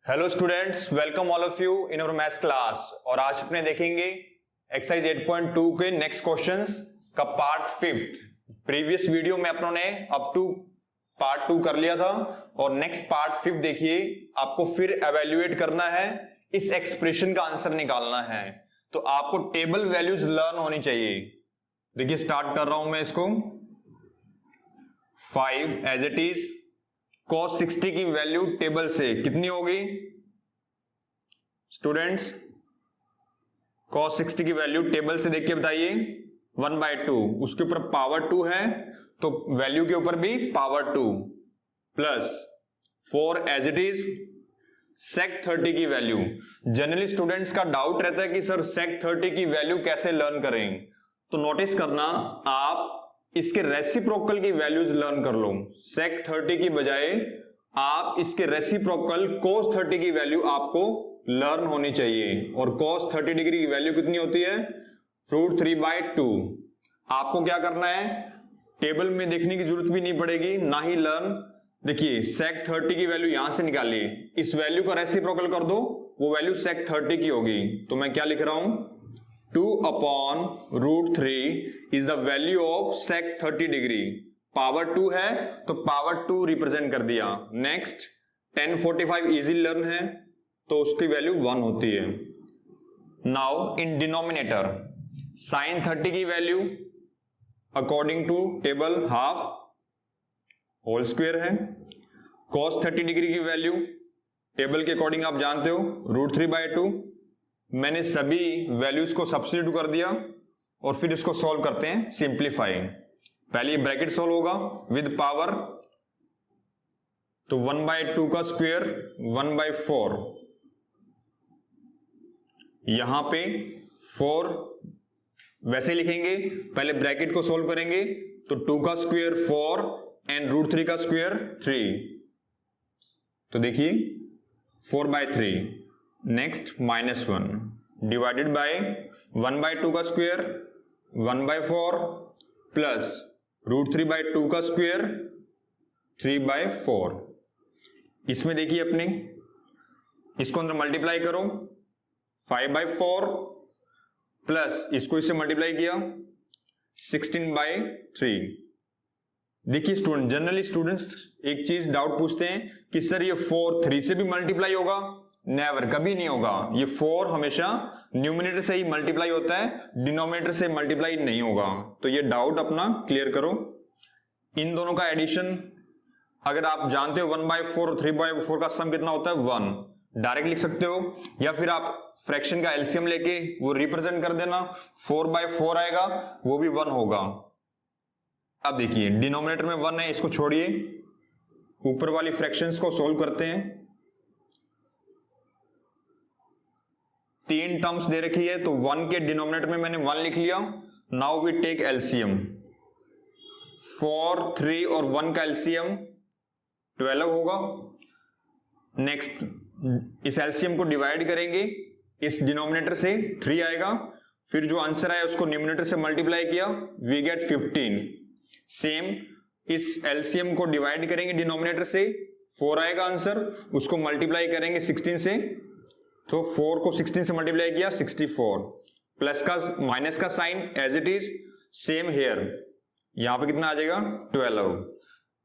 Hello students, welcome all of you in our maths class. और आज अपने देखेंगे एक्सरसाइज 8.2 के नेक्स्ट क्वेश्चंस का पार्ट 5। प्रीवियस वीडियो में अपनों ने अप टू पार्ट 2 कर लिया था और नेक्स्ट पार्ट 5 देखिए, आपको फिर एवेल्युएट करना है, इस एक्सप्रेशन का आंसर निकालना है। तो आपको टेबल वैल्यूज लर्न होनी चाहिए। देखिए स्टार्ट कर रहा हूं मैं इसको। 5 एज इट इज cos 60 की वैल्यू टेबल से कितनी होगी स्टूडेंट्स? cos 60 की वैल्यू टेबल से देख के बताइए। 1/2, उसके ऊपर पावर 2 है तो वैल्यू के ऊपर भी power 2 plus 4 as it is sec 30 की वैल्यू। जनरली स्टूडेंट्स का डाउट रहता है कि सर sec 30 की वैल्यू कैसे लर्न करें, तो नोटिस करना, आप इसके रेसिप्रोकल की वैल्यूज लर्न कर लो। sec 30 की बजाय आप इसके रेसिप्रोकल cos 30 की वैल्यू आपको लर्न होनी चाहिए। और cos 30 डिग्री की वैल्यू कितनी होती है? √3/2। आपको क्या करना है, टेबल में देखने की जरूरत भी नहीं पड़ेगी, ना ही लर्न। देखिए sec 30 की वैल्यू यहां से निकालिए, इस वैल्यू का रेसिप्रोकल कर दो, वो वैल्यू sec 30 की होगी। तो मैं क्या लिख रहा हूं, 2/√3 is the value of sec 30 degree. Power 2 है तो पावर 2 रिप्रेजेंट कर दिया। नेक्स्ट 1045 इजी लर्न है तो उसकी वैल्यू 1 होती है। नाउ इन डिनोमिनेटर sin 30 की value according to table half whole square है। cos 30 डिग्री की वैल्यू टेबल के अकॉर्डिंग आप जानते हो √3/2। मैंने सभी वैल्यूज को सब्स्टिट्यूट कर दिया और फिर इसको सॉल्व करते हैं, सिंप्लीफाई। पहले ये ब्रैकेट सॉल्व होगा विद पावर, तो 1/2 का स्क्वायर 1/4, यहां पे 4 वैसे लिखेंगे, पहले ब्रैकेट को सॉल्व करेंगे तो 2 का स्क्वायर 4 एंड √3 का स्क्वायर 3, तो देखिए 4/3। नेक्स्ट -1 डिवाइडेड बाय 1/2 का स्क्वायर 1/4 प्लस √3/2 का स्क्वायर 3/4। इसमें देखिए अपने इसको अंदर मल्टीप्लाई करो, 5/4 प्लस इसको इससे मल्टीप्लाई किया 16/3। देखिए स्टूडेंट, जनरली स्टूडेंट्स एक चीज डाउट पूछते हैं कि सर ये 4 3 से भी मल्टीप्लाई होगा? नेवर, कभी नहीं होगा। ये 4 हमेशा न्यूमिनेटर से ही मल्टीप्लाई होता है, डिनोमिनेटर से मल्टीप्लाई नहीं होगा। तो ये डाउट अपना क्लियर करो। इन दोनों का एडिशन अगर आप जानते हो 1/4 और 3/4 का सम कितना होता है 1, डायरेक्ट लिख सकते हो, या फिर आप फ्रैक्शन का एलसीएम लेके वो रिप्रेजेंट कर देना, 4/4 आएगा, वो भी 1 होगा। अब देखिए डिनोमिनेटर में 1 है, इसको छोड़िए, ऊपर वाली फ्रैक्शंस को सोल्व करते हैं। 3 टर्म्स दे रखी है तो 1 के डिनोमिनेटर में मैंने 1 लिख लिया। Now we take LCM. 4 3 और 1 का एलसीएम 12 होगा। नेक्स्ट इस एलसीएम को डिवाइड करेंगे, इस डिनोमिनेटर से 3 आएगा, फिर जो आंसर आया उसको न्यूमिनेटर से मल्टीप्लाई किया, वी गेट 15। सेम इस एलसीएम को डिवाइड करेंगे डिनोमिनेटर से, 4 आएगा आंसर, उसको मल्टीप्लाई करेंगे 16 से, तो 4 को 16 से मल्टीप्लाई किया 64, प्लस का माइनस का sign as it is same here, यहां पे कितना आ जाएगा 12।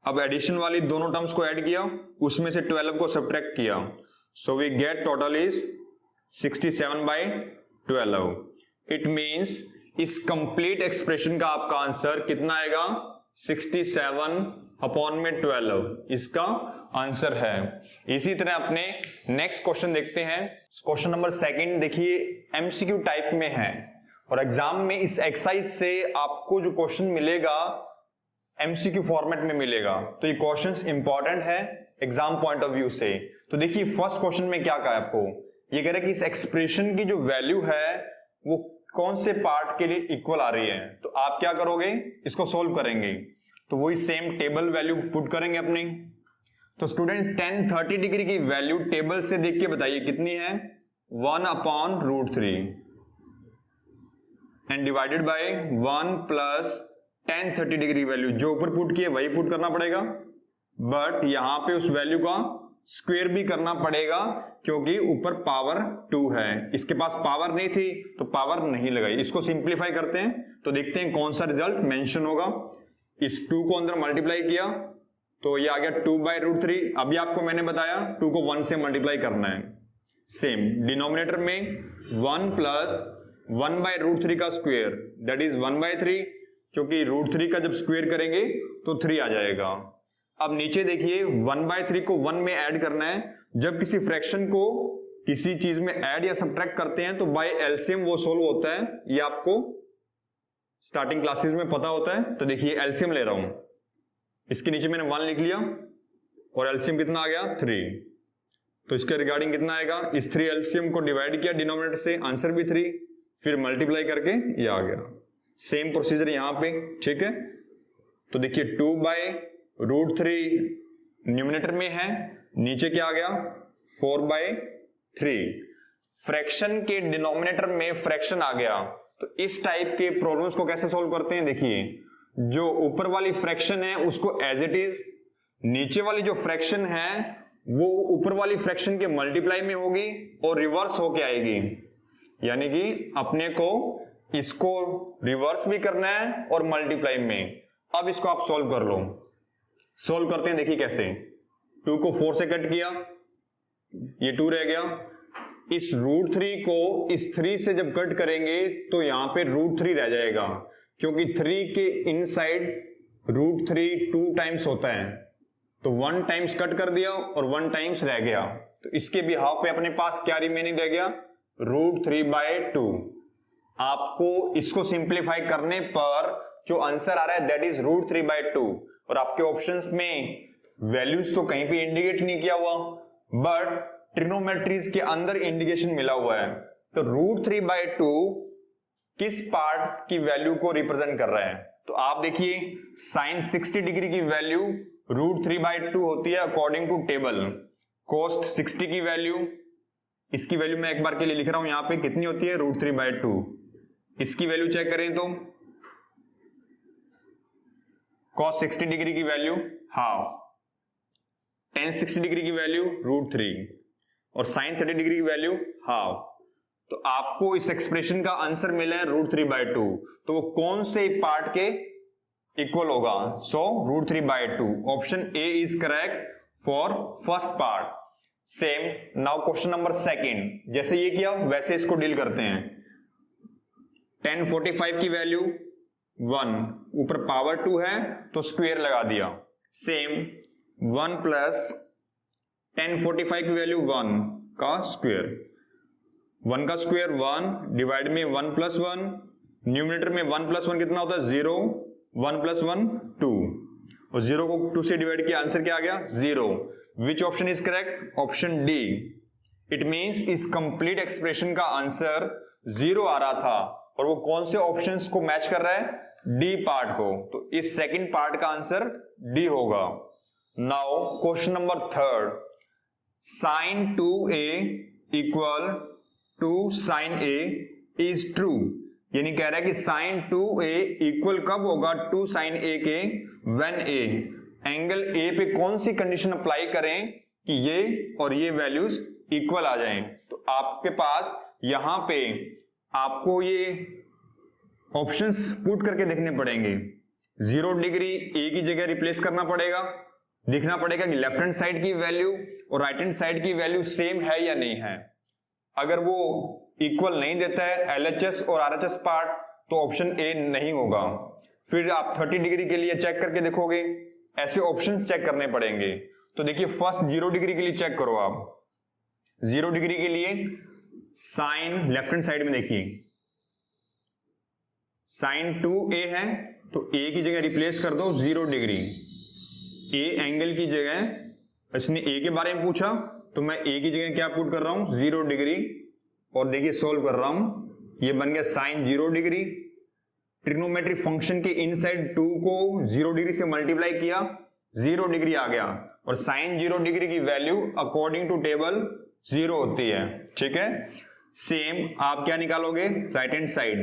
अब एडिशन वाली दोनों टर्म्स को ऐड किया, उसमें से 12 को सब्ट्रैक्ट किया, so we get total is 67/12। It means इस कंप्लीट एक्सप्रेशन का आपका आंसर कितना आएगा? 67/12 इसका आंसर है। इसी तरह अपने नेक्स्ट क्वेश्चन देखते हैं। क्वेश्चन नंबर 2 देखिए, एमसीक्यू टाइप में है और एग्जाम में इस एक्सरसाइज से आपको जो क्वेश्चन मिलेगा एमसीक्यू फॉर्मेट में मिलेगा, तो ये क्वेश्चंस इंपॉर्टेंट है एग्जाम पॉइंट ऑफ व्यू से। तो देखिए फर्स्ट क्वेश्चन में क्या कहा आपको, ये कह रहा है कि इस एक्सप्रेशन की जो वैल्यू है वो कौन से पार्ट के लिए इक्वल आ रही है। तो आप क्या करोगे, इसको सोल्व करेंगे, तो वही सेम टेबल वैल्यू पुट करेंगे अपनी। तो स्टूडेंट 10 30 डिग्री की वैल्यू टेबल से देख के बताइए कितनी है, 1/√3 and divided by 1 plus 10 30 degree value जो ऊपर पुट की है वही पुट करना पड़ेगा, बट यहां पे उस वैल्यू का स्क्वायर भी करना पड़ेगा क्योंकि ऊपर पावर 2 है, इसके पास पावर नहीं थी तो पावर नहीं लगाई। इसको सिंप्लीफाई करते हैं तो देखते हैं कौन सा रिजल्ट मेंशन होगा। इस 2 को अंदर मल्टीप्लाई किया तो ये आ गया 2/√3। अभी आपको मैंने बताया 2 को 1 से मल्टीप्लाई करना है। सेम डिनोमिनेटर में 1 प्लस 1/√3 का स्क्वायर दैट इज 1/3, क्योंकि √3 का जब स्क्वायर करेंगे तो 3 आ जाएगा। अब नीचे देखिए 1/3 को 1 में ऐड करना है। जब किसी फ्रैक्शन को किसी चीज में ऐड या सब्ट्रैक्ट करते हैं तो बाय एलसीएम वो सोल्व होता है, ये आपको स्टार्टिंग क्लासेस में पता होता है। तो देखिए एलसीएम ले रहा हूं, इसके नीचे मैंने 1 लिख लिया और एलसीएम कितना आ गया 3। तो इसके रिगार्डिंग कितना आएगा, इस 3 एलसीएम को डिवाइड किया डिनोमिनेटर से, आंसर भी 3, फिर मल्टीप्लाई करके ये आ गया। सेम प्रोसीजर यहां पे, ठीक है। तो देखिए 2/√3 न्यूमिनेटर में है, नीचे क्या आ गया 4/3। फ्रैक्शन के डिनोमिनेटर में फ्रैक्शन आ गया। तो इस टाइप के प्रॉब्लम्स को कैसे सॉल्व करते हैं, देखिए जो ऊपर वाली फ्रैक्शन है उसको एज इट इज, नीचे वाली जो फ्रैक्शन है वो ऊपर वाली फ्रैक्शन के मल्टीप्लाई में होगी और रिवर्स होके आएगी, यानी कि अपने को इसको रिवर्स भी करना है और मल्टीप्लाई में। अब इसको आप सॉल्व कर लो। सॉल्व करते हैं, देखिए कैसे। 2 को 4 से कट किया, ये 2 रह गया। इस √3 को इस 3 से जब कट करेंगे तो यहां पे √3 रह जाएगा, क्योंकि 3 के इनसाइड √3 2 टाइम्स होता है। तो 1 टाइम्स कट कर दिया और 1 टाइम्स रह गया। तो इसके बिहाफ पे अपने पास क्या रिमेनिंग रह गया, √3/2। आपको इसको सिंप्लीफाई करने पर जो आंसर आ रहा है दैट इज √3/2। और आपके ऑप्शंस में वैल्यूज तो कहीं पे इंडिकेट नहीं किया हुआ, बट ट्रिग्नोमेट्रीज के अंदर इंडिकेशन मिला हुआ है। तो √3/2 किस पार्ट की वैल्यू को रिप्रेजेंट कर रहा है, तो आप देखिए sin 60 डिग्री की वैल्यू √3/2 होती है अकॉर्डिंग टू टेबल। cos 60 की वैल्यू, इसकी वैल्यू मैं एक बार के लिए लिख रहा हूं यहां पे, कितनी होती है √3/2। इसकी वैल्यू चेक करें तो cos 60 डिग्री की वैल्यू हाफ, tan 60 डिग्री की वैल्यू √3 और sin 30 डिग्री की वैल्यू हाफ। तो आपको इस एक्सप्रेशन का आंसर मिला है √3/2। तो वो कौन से पार्ट के इक्वल होगा, सो √3/2। Option A is correct for first part. Same now question number 2, जैसे ये किया वैसे इसको डील करते हैं। tan 45 की वैल्यू 1, ऊपर पावर 2 है तो स्क्वायर लगा दिया। सेम 1 प्लस tan 45 की वैल्यू 1 का स्क्वायर, 1 का स्क्वायर 1 डिवाइड में 1 + 1, न्यूमिनेटर में 1 + 1 कितना होता है 0, 1 + 1 2, और 0 को 2 से डिवाइड किया, आंसर क्या आ गया 0। Which option is correct, option D. It means इस कंप्लीट एक्सप्रेशन का आंसर 0 आ रहा था और वो कौन से ऑप्शंस को मैच कर रहा है, डी पार्ट को। तो इस सेकंड पार्ट का आंसर डी होगा। Now question number 3, sin 2a equal to sin a is true, यानी कह रहा है कि sin 2a इक्वल कब होगा टू sin a के, when a एंगल a पे कौन सी कंडीशन अप्लाई करें कि ये और ये वैल्यूज इक्वल आ जाएं। तो आपके पास यहां पे आपको ये ऑप्शंस पुट करके देखने पड़ेंगे। 0 डिग्री a की जगह रिप्लेस करना पड़ेगा, देखना पड़ेगा कि लेफ्ट हैंड साइड की वैल्यू और राइट हैंड साइड की वैल्यू सेम है या नहीं है। अगर वो इक्वल नहीं देता है LHS और RHS पार्ट तो ऑप्शन ए नहीं होगा। फिर आप 30 डिग्री के लिए चेक करके देखोगे, ऐसे ऑप्शंस चेक करने पड़ेंगे। तो देखिए फर्स्ट 0 डिग्री के लिए चेक करो आप। 0 डिग्री के लिए साइन लेफ्ट हैंड साइड में देखिए sin 2a है तो a की जगह रिप्लेस कर दो 0 डिग्री। a एंगल की जगह, इसने a के बारे में पूछा तो मैं a की जगह क्या पुट कर रहा हूं 0 डिग्री, और देखिए सोल्व कर रहा हूं, ये बन गया sin 0 डिग्री। ट्रिग्नोमेट्रिक फंक्शन के इनसाइड 2 को 0 डिग्री से मल्टीप्लाई किया, 0 डिग्री आ गया, और sin 0 डिग्री की वैल्यू अकॉर्डिंग टू टेबल 0 होती है। ठीक है, सेम आप क्या निकालोगे, राइट हैंड साइड।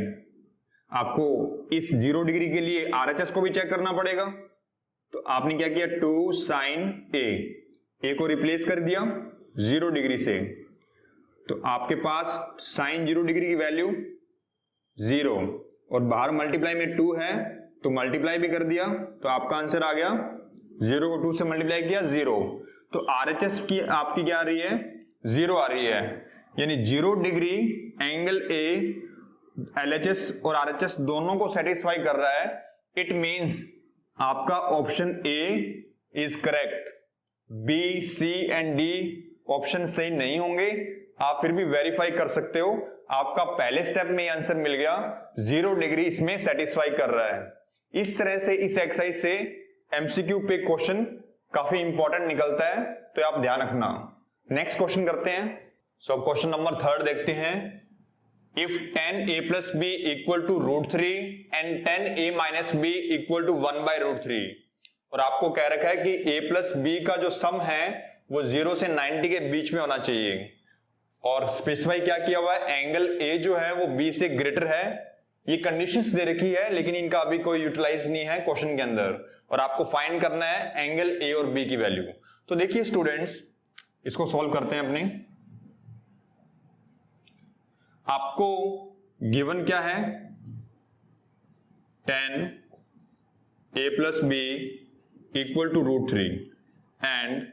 आपको इस 0 डिग्री के लिए RHS को भी चेक करना पड़ेगा। तो आपने क्या किया 2 sin a, ए को रिप्लेस कर दिया 0 डिग्री से, तो आपके पास साइन 0 डिग्री की वैल्यू 0, और बाहर मल्टीप्लाई में 2 है तो मल्टीप्लाई भी कर दिया, तो आपका आंसर आ गया 0 को 2 से मल्टीप्लाई किया 0। तो RHS की आपकी क्या आ रही है, 0 आ रही है, यानी 0 डिग्री एंगल ए LHS और RHS दोनों को सेटिस्फाई कर रहा है। इट मींस आपका option A is correct. B, C and D option सही नहीं होंगे, आप फिर भी वेरीफाई कर सकते हो। आपका पहले स्टेप में ये आंसर मिल गया, 0 डिग्री इसमें सेटिस्फाई कर रहा है। इस तरह से इस एक्सरसाइज से एमसीक्यू पे क्वेश्चन काफी इंपॉर्टेंट निकलता है, तो आप ध्यान रखना। नेक्स्ट क्वेश्चन करते हैं। सो क्वेश्चन नंबर 3 देखते हैं। If 10a plus b equal to √3 and 10a minus b equal to 1/√3, और आपको कह रखा है कि a plus b का जो सम है वो 0 से 90 के बीच में होना चाहिए, और स्पेसिफाई क्या किया हुआ है, एंगल a जो है वो b से ग्रेटर है। ये कंडीशंस दे रखी है लेकिन इनका अभी कोई यूटिलाइज नहीं है क्वेश्चन के अंदर, और आपको फाइंड करना है एंगल a और b की वैल्यू। तो देखिए स्टूडेंट्स, इसको सॉल्व करते हैं अपने। आपको गिवन क्या है, 10a plus b equal to √3 and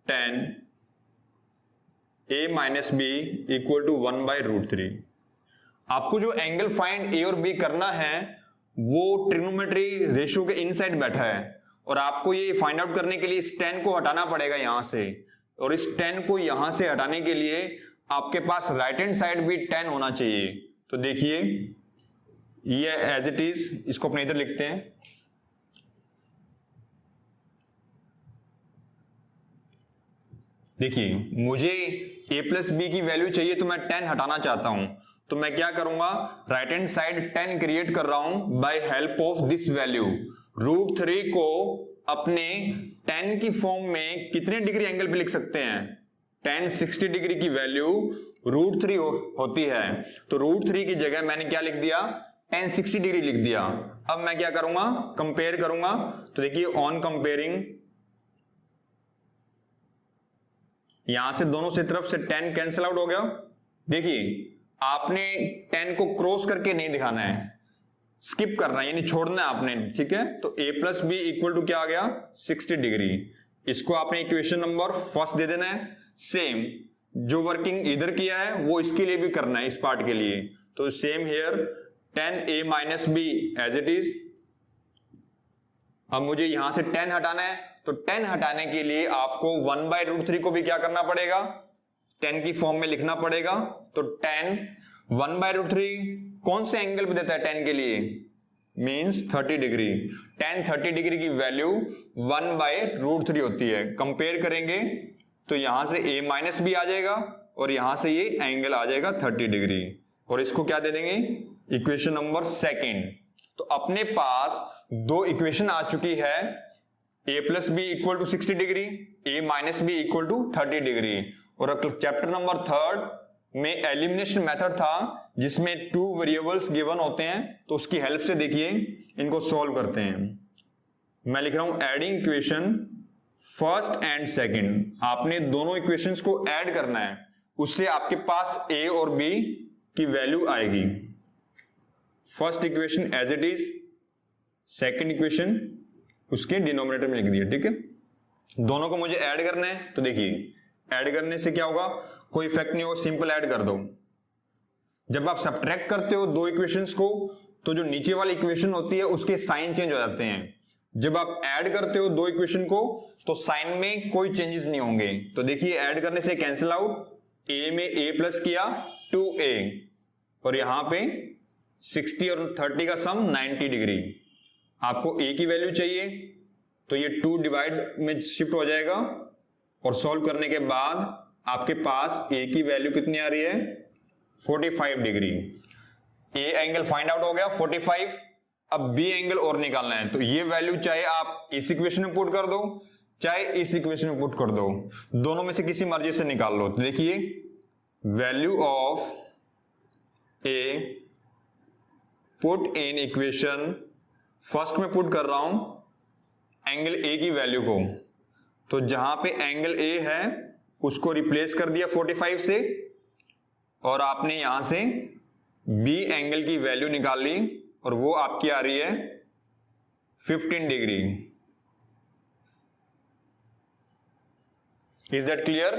10a minus b equal to 1/√3। आपको जो एंगल फाइंड ए और बी करना है वो ट्रिग्नोमेट्री रेशियो के इनसाइड बैठा है, और आपको ये फाइंड आउट करने के लिए इस 10 को हटाना पड़ेगा यहां से, और इस 10 को यहां से हटाने के लिए आपके पास राइट हैंड साइड भी 10 होना चाहिए। तो देखिए ये एज इट इज, इसको अपने इधर लिखते हैं। देखिए मुझे a plus b की वैल्यू चाहिए, तो मैं 10 हटाना चाहता हूं, तो मैं क्या करूंगा, राइट हैंड साइड 10 क्रिएट कर रहा हूं by help of this value. √3 को अपने 10 की फॉर्म में कितने डिग्री एंगल पे लिख सकते हैं, 10 60 डिग्री की वैल्यू √3 होती है, तो √3 की जगह मैंने क्या लिख दिया, 10 60 डिग्री लिख दिया। अब मैं क्या करूंगा, कंपेयर करूंगा। तो देखिए ऑन कंपेयरिंग, यहां से दोनों से तरफ से 10 कैंसिल आउट हो गया। देखिए आपने 10 को क्रॉस करके नहीं दिखाना है, स्किप करना है, यानी छोड़ना है आपने, ठीक है। तो a plus b equal to क्या आ गया, 60 डिग्री। इसको आपने इक्वेशन नंबर फर्स्ट दे देना है। सेम जो वर्किंग इधर किया है वो इसके लिए भी करना है, इस पार्ट के लिए। तो same here 10a minus b as it is. अब मुझे यहां से 10 हटाना है, तो 10 हटाने के लिए आपको 1/√3 को भी क्या करना पड़ेगा, 10 की फॉर्म में लिखना पड़ेगा। तो 10 1/√3 कौन से एंगल पे देता है 10 के लिए, मींस 30 डिग्री। 10 30 डिग्री की वैल्यू 1/√3 होती है। कंपेयर करेंगे तो यहां से a माइनस b आ जाएगा और यहां से ये एंगल आ जाएगा 30 डिग्री, और इसको क्या दे देंगे, इक्वेशन नंबर सेकंड। तो अपने पास दो इक्वेशन आ चुकी है, a plus b equal to 60 degree, a minus b equal to 30 degree. और चैप्टर नंबर 3 में एलिमिनेशन मेथड था जिसमें 2 वेरिएबल्स गिवन होते हैं, तो उसकी हेल्प से देखिए इनको सॉल्व करते हैं। मैं लिख रहा हूं adding equation first and second. आपने दोनों इक्वेशंस को ऐड करना है, उससे आपके पास a और b की वैल्यू आएगी। First equation as it is, second equation उसके डिनोमिनेटर में लिख दिया, ठीक है। दोनों को मुझे ऐड करना है, तो देखिए ऐड करने से क्या होगा, कोई इफेक्ट नहीं होगा, सिंपल ऐड कर दो। जब आप सब्ट्रैक्ट करते हो दो इक्वेशंस को, तो जो नीचे वाली इक्वेशन होती है उसके साइन चेंज हो जाते हैं। जब आप ऐड करते हो दो इक्वेशन को, तो साइन में कोई चेंजेस नहीं होंगे। तो देखिए ऐड करने से कैंसिल आउट, a में a प्लस किया 2a, और यहां पे 60 और 30 का सम 90 डिग्री। आपको a की वैल्यू चाहिए, तो ये 2 डिवाइड में शिफ्ट हो जाएगा, और सॉल्व करने के बाद आपके पास a की वैल्यू कितनी आ रही है, 45 degree. a angle find out हो गया 45। अब b एंगल और निकालना है, तो ये वैल्यू चाहे आप इस इक्वेशन में पुट कर दो, चाहे इस इक्वेशन में पुट कर दो, दोनों में से किसी मर्जी से निकाल लो। तो देखिए value of a put in equation first में पुट कर रहा हूं एंगल a की वैल्यू को, तो जहां पे एंगल ए है उसको रिप्लेस कर दिया 45 से, और आपने यहां से बी एंगल की वैल्यू निकाल ली और वो आपकी आ रही है 15 डिग्री। Is that clear?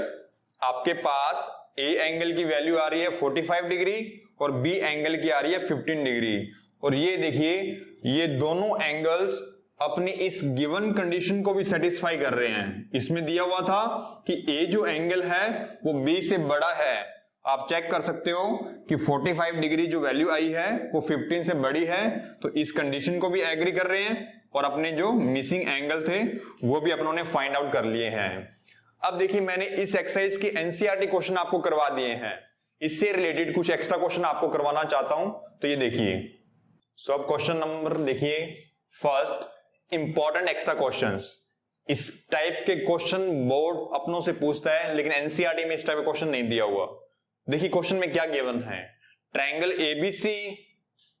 आपके पास ए एंगल की वैल्यू आ रही है 45 डिग्री और बी एंगल की आ रही है 15 डिग्री। और ये देखिए, ये दोनों एंगल्स अपनी इस गिवन कंडीशन को भी सेटिस्फाई कर रहे हैं। इसमें दिया हुआ था कि ए जो एंगल है वो बी से बड़ा है। आप चेक कर सकते हो कि 45 डिग्री जो वैल्यू आई है वो 15 से बड़ी है, तो इस कंडीशन को भी एग्री कर रहे हैं और अपने जो मिसिंग एंगल थे वो भी अपनों ने फाइंड आउट कर लिए हैं। अब देखिए, मैंने इस एक्सरसाइज की एनसीईआरटी क्वेश्चन आपको करवा दिए हैं। इससे रिलेटेड कुछ एक्स्ट्रा क्वेश्चन आपको करवाना चाहता हूं, तो ये देखिए। सो अब क्वेश्चन नंबर देखिए फर्स्ट, इंपॉर्टेंट एक्स्ट्रा क्वेश्चंस। इस टाइप के क्वेश्चन बोर्ड अपनों से पूछता है, लेकिन एनसीईआरटी में इस टाइप का क्वेश्चन नहीं दिया हुआ। देखिए क्वेश्चन में क्या गिवन है, ट्रायंगल एबीसी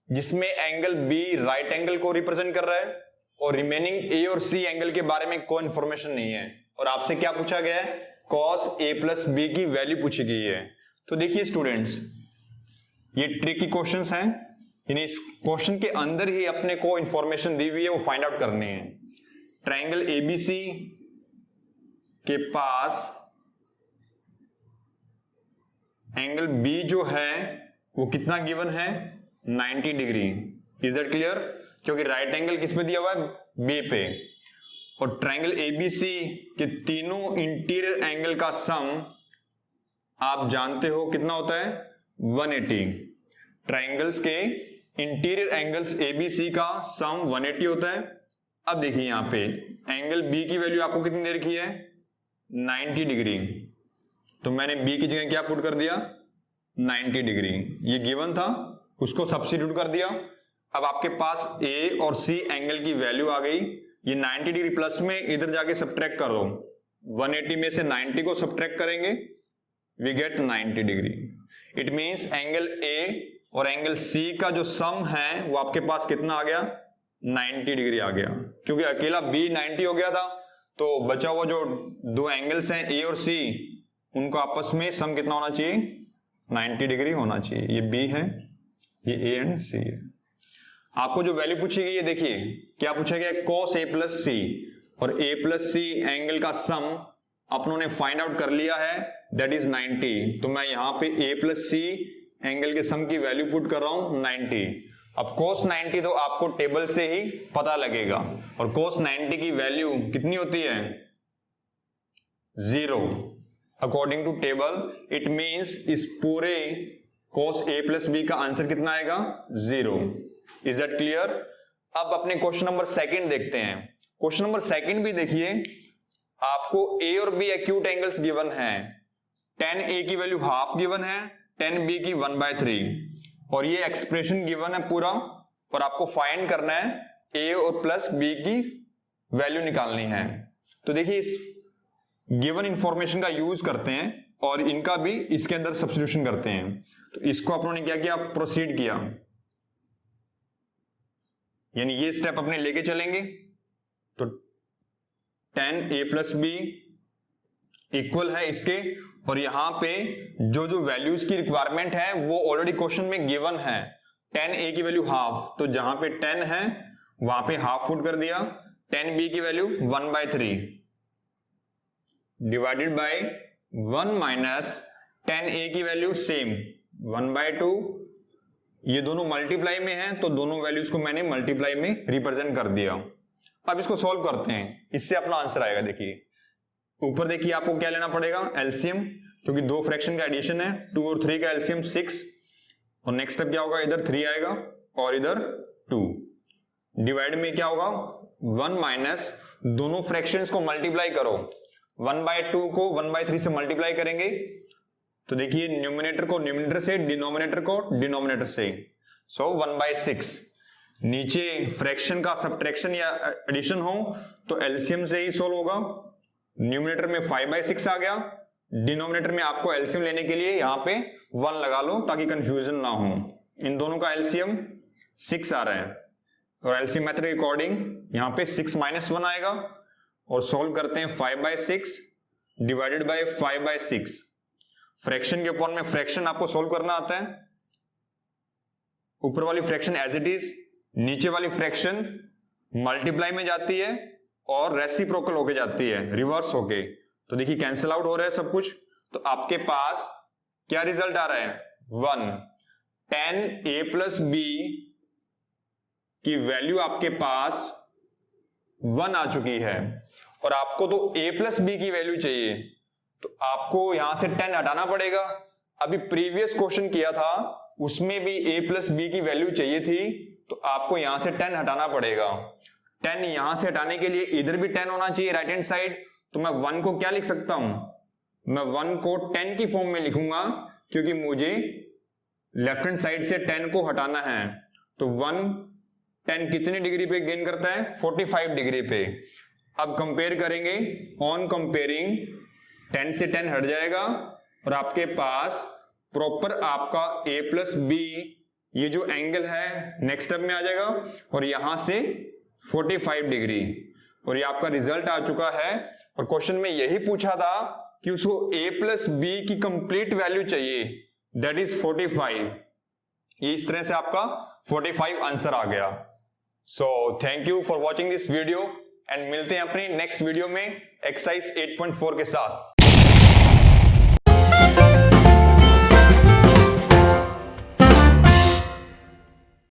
जिसमें एंगल बी राइट एंगल को रिप्रेजेंट कर रहा है और रिमेनिंग ए और सी एंगल के बारे में कोई इंफॉर्मेशन नहीं है, और आपसे क्या पूछा गया है, cos a प्लस बी की वैल्यू पूछी गई है। तो देखिए स्टूडेंट्स, ये ट्रिकी क्वेश्चंस हैं, यानी इस क्वेश्चन के अंदर ही अपने को इंफॉर्मेशन दी हुई है, वो फाइंड आउट करनी है। ट्रायंगल एबीसी के पास एंगल बी जो है वो कितना गिवन है, 90 डिग्री। Is that clear? क्योंकि राइट एंगल किस पे दिया हुआ है, बी पे। और ट्रायंगल एबीसी के तीनों इंटीरियर एंगल का सम आप जानते हो कितना होता है, 180। ट्रायंगल्स के इंटीरियर एंगल्स एबीसी का सम 180 होता है। अब देखिए यहां पे एंगल बी की वैल्यू आपको कितनी दे रखी है, 90 डिग्री। तो मैंने बी की जगह क्या पुट कर दिया, 90 डिग्री। ये गिवन था, उसको सब्स्टिट्यूट कर दिया। अब आपके पास ए और सी एंगल की वैल्यू आ गई। ये 90 डिग्री प्लस में इधर जाके सब्ट्रैक्ट कर दो, 180 में से 90 को सब्ट्रैक्ट करेंगे, we get 90 degree. It means angle A और एंगल सी का जो सम है वो आपके पास कितना आ गया, 90 डिग्री आ गया। क्योंकि अकेला बी 90 हो गया था, तो बचा हुआ जो दो एंगल्स हैं ए और सी, उनको आपस में सम कितना होना चाहिए, 90 डिग्री होना चाहिए। ये बी है, ये ए एंड सी है। आपको जो वैल्यू पूछी गई है, देखिए क्या पूछा गया, cos a प्लस सी, और a प्लस सी एंगल का सम अपनों ने फाइंड आउट कर लिया है, दैट इज 90। तो मैं यहां पे a प्लस सी एंगल के सम की वैल्यू पुट कर रहा हूं 90। अब cos 90 तो आपको टेबल से ही पता लगेगा, और cos 90 की वैल्यू कितनी होती है, 0 according to table. It means इस पूरे cos a प्लस बी का आंसर कितना आएगा, 0। Is that clear? अब अपने क्वेश्चन नंबर सेकंड देखते हैं। क्वेश्चन नंबर सेकंड भी देखिए, आपको ए और बी एक्यूट एंगल्स गिवन है। 10a की वैल्यू हाफ गिवन है, 10b की 1/3, और ये एक्सप्रेशन गिवन है पूरा, और आपको फाइंड करना है a और प्लस b की वैल्यू निकालनी है। तो देखिए इस गिवन इंफॉर्मेशन का यूज करते हैं और इनका भी इसके अंदर सब्स्टिट्यूशन करते हैं। तो इसको अपनों ने क्या किया, प्रोसीड किया, यानी ये स्टेप अपने लेके चलेंगे। तो 10a प्लस बी इक्वल है इसके, और यहां पे जो जो वैल्यूज की रिक्वायरमेंट है वो ऑलरेडी क्वेश्चन में गिवन है। 10a की वैल्यू हाफ, तो जहां पे 10 है वहां पे हाफ पुट कर दिया। 10b की value 1/3 divided by 1 minus 10a की वैल्यू सेम 1/2। ये दोनों मल्टीप्लाई में हैं, तो दोनों वैल्यूज को मैंने मल्टीप्लाई में रिप्रेजेंट कर दिया। अब इसको सॉल्व करते हैं, इससे अपना आंसर आएगा। देखिए ऊपर देखिए आपको क्या लेना पड़ेगा, एलसीएम, क्योंकि दो फ्रैक्शन का एडिशन है, 2 और 3 का एलसीएम 6, और नेक्स्ट स्टेप क्या होगा, इधर 3 आएगा और इधर 2। डिवाइड में क्या होगा, 1 माइनस दोनों फ्रैक्शंस को मल्टीप्लाई करो, 1/2 को 1/3 से मल्टीप्लाई करेंगे, तो देखिए न्यूमरेटर को न्यूमरेटर से, डिनोमिनेटर को डिनोमिनेटर से, सो 1/6। नीचे फ्रैक्शन का सब्ट्रैक्शन या एडिशन हो तो एलसीएम से ही सोल्व होगा। न्यूमरेटर में 5/6 आ गया, डिनोमिनेटर में आपको एलसीएम लेने के लिए यहां पे 1 लगा लो ताकि कंफ्यूजन ना हो। इन दोनों का एलसीएम 6 आ रहा है, और एलसीएम मेथड के अकॉर्डिंग यहां पे 6 - 1 आएगा, और सॉल्व करते हैं 5/6 डिवाइडेड बाय 5/6। फ्रैक्शन के फॉर्म में फ्रैक्शन आपको सॉल्व करना आता है। ऊपर वाली फ्रैक्शन एज इट इज, नीचे वाली फ्रैक्शन मल्टीप्लाई में जाती है और रेसिप्रोकल होके जाती है, रिवर्स होके। तो देखिए कैंसिल आउट हो रहा है सब कुछ। तो आपके पास क्या रिजल्ट आ रहा है? 1। 10a प्लस बी की वैल्यू आपके पास 1 आ चुकी है और आपको तो a प्लस बी की वैल्यू चाहिए, तो आपको यहां से 10 हटाना पड़ेगा। अभी प्रीवियस क्वेश्चन किया था उसमें भी a प्लस बी की वैल्यू चाहिए थी, तो आपको यहां से 10 हटाना पड़ेगा। 10 यहां से हटाने के लिए इधर भी 10 होना चाहिए राइट हैंड साइड। तो मैं 1 को क्या लिख सकता हूं? मैं 1 को 10 की फॉर्म में लिखूंगा क्योंकि मुझे लेफ्ट हैंड साइड से 10 को हटाना है। तो 10 कितने डिग्री पे गेन करता है? 45 डिग्री पे। अब कंपेयर करेंगे, ऑन कंपेयरिंग 10 से 10 हट जाएगा और आपके पास प्रॉपर आपका a प्लस बी ये जो एंगल है नेक्स्ट स्टेप में आ जाएगा और यहां से 45 डिग्री, और ये आपका रिजल्ट आ चुका है। और क्वेश्चन में यही पूछा था कि उसको a प्लस बी की कंप्लीट वैल्यू चाहिए, दैट इज 45। ये इस तरह से आपका 45 आंसर आ गया। So thank you for watching this video and मिलते हैं अपनी नेक्स्ट वीडियो में एक्सरसाइज 8.4 के साथ।